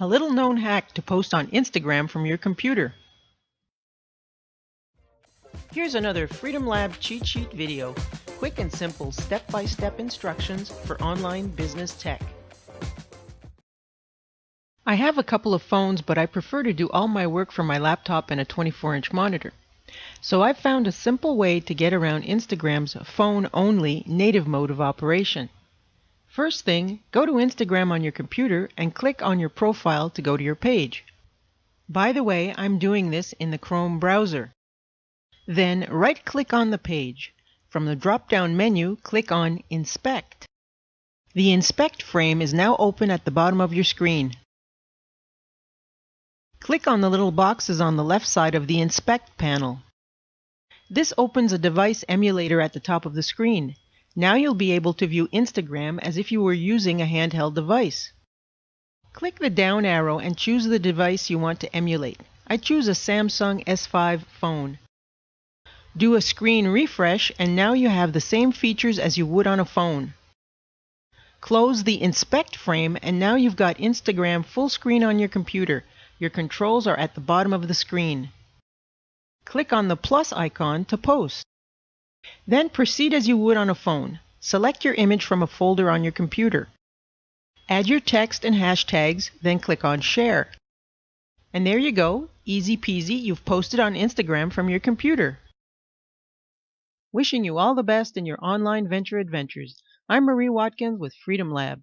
A little known hack to post on Instagram from your computer. Here's another Freedom Lab cheat sheet video. Quick and simple step-by-step instructions for online business tech. I have a couple of phones, but I prefer to do all my work from my laptop and a 24-inch monitor. So I've found a simple way to get around Instagram's phone-only native mode of operation. First thing, go to Instagram on your computer and click on your profile to go to your page. By the way, I'm doing this in the Chrome browser. Then right-click on the page. From the drop-down menu, click on Inspect. The Inspect frame is now open at the bottom of your screen. Click on the little boxes on the left side of the Inspect panel. This opens a device emulator at the top of the screen. Now you'll be able to view Instagram as if you were using a handheld device. Click the down arrow and choose the device you want to emulate. I choose a Samsung S5 phone. Do a screen refresh and now you have the same features as you would on a phone. Close the Inspect frame and now you've got Instagram full screen on your computer. Your controls are at the bottom of the screen. Click on the plus icon to post. Then proceed as you would on a phone. Select your image from a folder on your computer. Add your text and hashtags, then click on Share. And there you go, easy peasy, you've posted on Instagram from your computer. Wishing you all the best in your online venture adventures. I'm Marie Watkins with Freedom Lab.